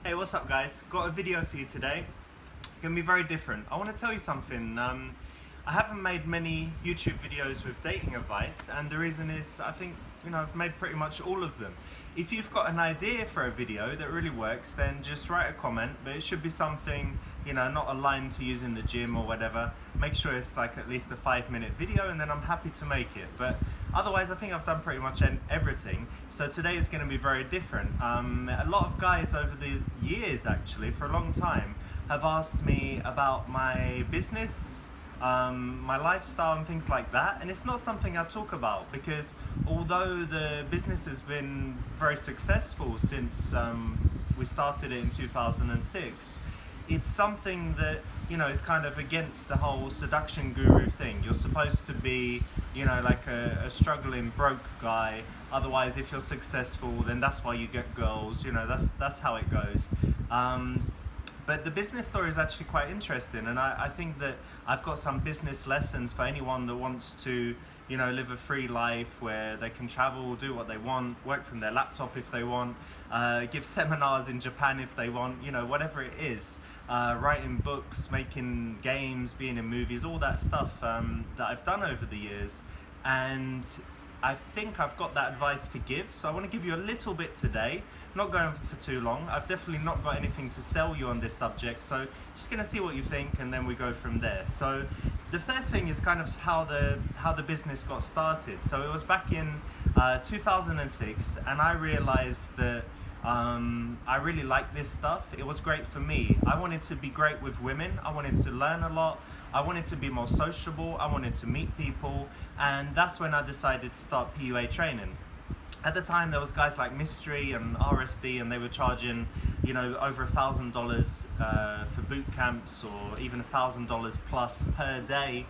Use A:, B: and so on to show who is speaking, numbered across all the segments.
A: Hey, what's up guys? Got a video for you today. Gonna be very different. I want to tell you something. I haven't made many YouTube videos with dating advice, and the reason is I think, I've made pretty much all of them. If you've got an idea for a video that really works, then just write a comment, but it should be something, not aligned to use in the gym or whatever. Make sure it's like at least a 5-minute video, and then I'm happy to make it. But otherwise, I think I've done pretty much everything. So today is going to be very different. A lot of guys over the years, actually, for a long time, have asked me about my business, my lifestyle and things like that, and it's not something I talk about because although the business has been very successful since we started it in 2006, it's something that is kind of against the whole seduction guru thing. You're supposed to be like a struggling broke guy, otherwise if you're successful then that's why you get girls. That's how it goes. But the business story is actually quite interesting, and I think that I've got some business lessons for anyone that wants to, live a free life where they can travel, do what they want, work from their laptop if they want, give seminars in Japan if they want, whatever it is, writing books, making games, being in movies, all that stuff that I've done over the years. And I think I've got that advice to give, so I want to give you a little bit today. Not going for too long. I've definitely not got anything to sell you on this subject, so just going to see what you think and then we go from there. So the first thing is kind of how the business got started. So it was back in 2006, and I realized that I really liked this stuff. It was great for me. I wanted to be great with women. I wanted to learn a lot. I wanted to be more sociable. I wanted to meet people, and that's when I decided to start PUA training. At the time, there was guys like Mystery and RSD, and they were charging, over $1,000 for boot camps, or even $1,000 plus per day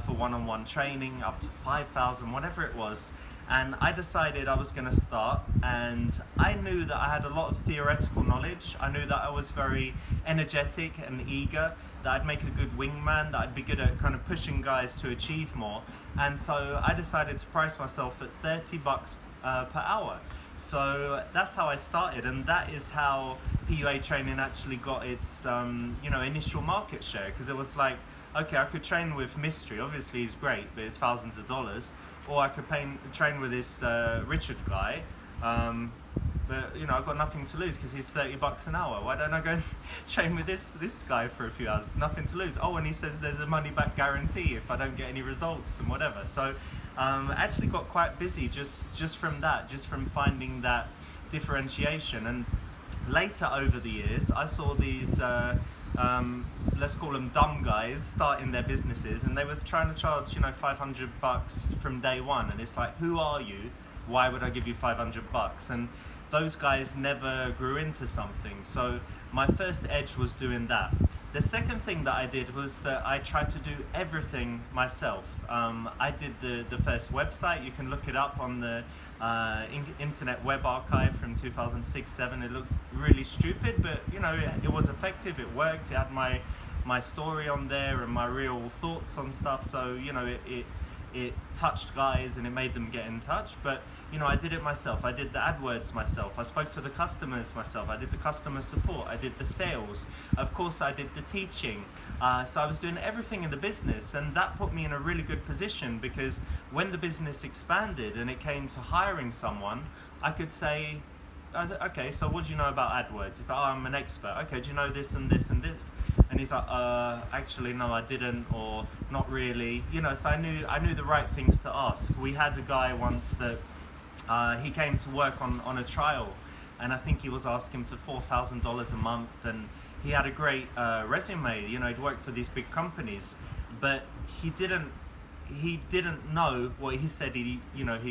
A: for one-on-one training, up to $5,000, whatever it was. And I decided I was going to start, and I knew that I had a lot of theoretical knowledge. I knew that I was very energetic and eager, that I'd make a good wingman, that I'd be good at kind of pushing guys to achieve more. And so I decided to price myself at $30 per hour. So that's how I started, and that is how PUA training actually got its initial market share, because it was like, okay, I could train with Mystery, obviously he's great, but it's thousands of dollars, or I could train with this Richard guy, but I've got nothing to lose because he's $30 an hour. Why don't I go and train with this guy for a few hours? There's nothing to lose. Oh, and he says there's a money back guarantee if I don't get any results and whatever. So I actually got quite busy just from that, just from finding that differentiation. And later over the years, I saw these let's call them dumb guys starting their businesses, and they was trying to charge $500 from day one, and it's like, who are you? Why would I give you $500? And those guys never grew into something. So my first edge was doing that. The second thing that I did was that I tried to do everything myself. I did the first website. You can look it up on the Internet Web Archive from 2006-07. It looked really stupid, but it was effective. It worked. It had my story on there and my real thoughts on stuff. So it touched guys and it made them get in touch. But I did it myself. I did the AdWords myself. I spoke to the customers myself. I did the customer support. I did the sales. Of course, I did the teaching. So I was doing everything in the business, and that put me in a really good position, because when the business expanded and it came to hiring someone, I could say, okay, so what do you know about AdWords? He's like, oh, I'm an expert. Okay, do you know this and this and this? And he's like, actually, no, I didn't, or not really. So I knew the right things to ask. We had a guy once that he came to work on a trial, and I think he was asking for $4,000 a month, and he had a great resume. He'd worked for these big companies, but he didn't know what he said he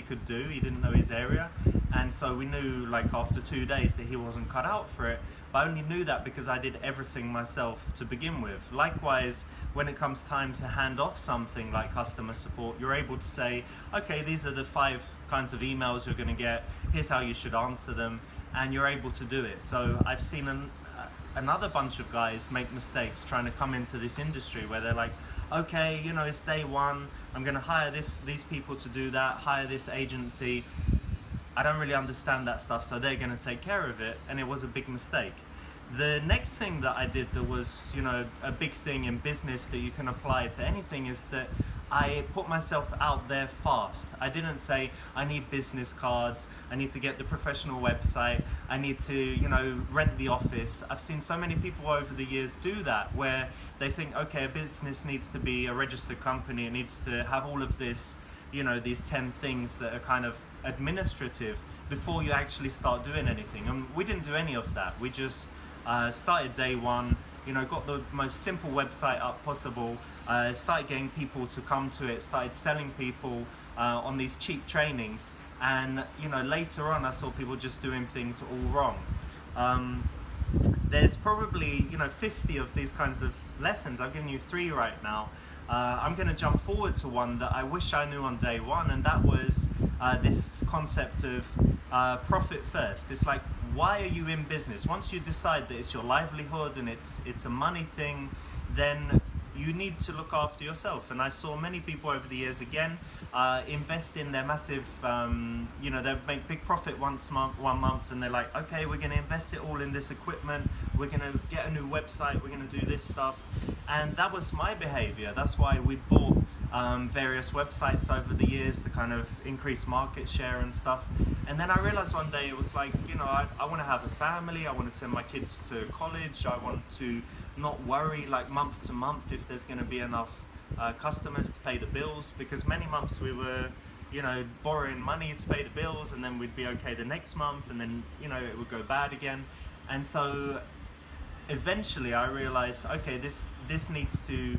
A: could do. He didn't know his area, and so we knew like after 2 days that he wasn't cut out for it. But I only knew that because I did everything myself to begin with. Likewise, when it comes time to hand off something like customer support, you're able to say, okay, these are the 5 kinds of emails you're going to get, here's how you should answer them, and you're able to do it. So I've seen another bunch of guys make mistakes trying to come into this industry where they're like, okay, it's day one, I'm going to hire these people to do that, hire this agency. I don't really understand that stuff, so they're going to take care of it, and it was a big mistake. The next thing that I did that was, a big thing in business that you can apply to anything is that I put myself out there fast. I didn't say I need business cards, I need to get the professional website, I need to, rent the office. I've seen so many people over the years do that where they think, okay, a business needs to be a registered company, it needs to have all of this, these 10 things that are kind of administrative before you actually start doing anything. And we didn't do any of that. We just started day one, got the most simple website up possible, started getting people to come to it, started selling people on these cheap trainings, and later on I saw people just doing things all wrong. There's probably 50 of these kinds of lessons. I've given you 3 right now. I'm going to jump forward to one that I wish I knew on day one, and that was this concept of profit first. It's like, why are you in business? Once you decide that it's your livelihood and it's a money thing, then you need to look after yourself. And I saw many people over the years again invest in their massive, they make big profit one month, and they're like, okay, we're going to invest it all in this equipment, we're going to get a new website, we're going to do this stuff. And that was my behavior. That's why we bought various websites over the years to kind of increase market share and stuff. And then I realized one day, it was like, I want to have a family, I want to send my kids to college, I want to not worry like month to month if there's going to be enough customers to pay the bills, because many months we were borrowing money to pay the bills, and then we'd be okay the next month, and then it would go bad again. And so eventually I realized, okay, this needs to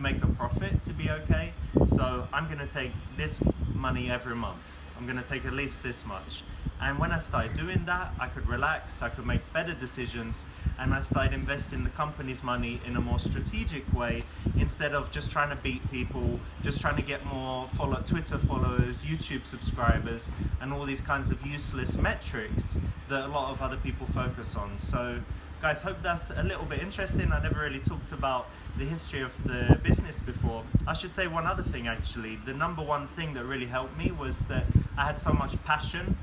A: make a profit to be okay, so I'm going to take this money every month. I'm going to take at least this much. And when I started doing that, I could relax, I could make better decisions, and I started investing the company's money in a more strategic way, instead of just trying to beat people, just trying to get more Twitter followers, YouTube subscribers, and all these kinds of useless metrics that a lot of other people focus on. So guys, hope that's a little bit interesting. I never really talked about the history of the business before. I should say one other thing actually. The number one thing that really helped me was that I had so much passion,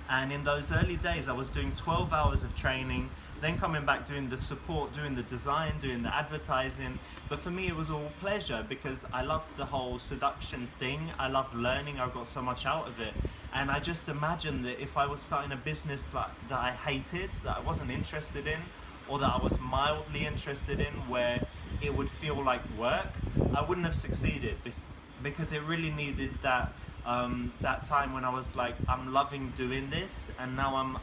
A: and in those early days I was doing 12 hours of training, then coming back doing the support, doing the design, doing the advertising. But for me it was all pleasure, because I loved the whole seduction thing. I loved learning, I got so much out of it. And I just imagined that if I was starting a business that I hated, that I wasn't interested in, or that I was mildly interested in, where it would feel like work, I wouldn't have succeeded, because it really needed that time when I was like, I'm loving doing this, and now I'm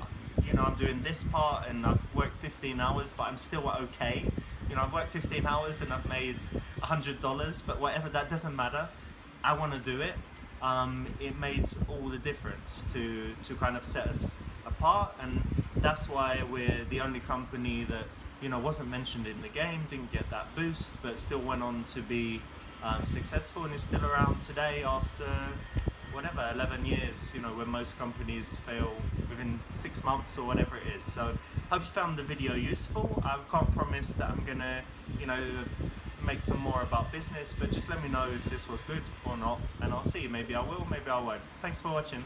A: doing this part, and I've worked 15 hours, but I'm still okay. I've worked 15 hours and I've made $100, but whatever, that doesn't matter. I want to do it. It made all the difference to kind of set us apart, and that's why we're the only company that wasn't mentioned in the game, didn't get that boost, but still went on to be successful, and is still around today after 11 years, when most companies fail within 6 months or whatever it is. So hope you found the video useful. I can't promise that I'm gonna make some more about business, but just let me know if this was good or not, and I'll see. Maybe I will, maybe I won't. Thanks for watching.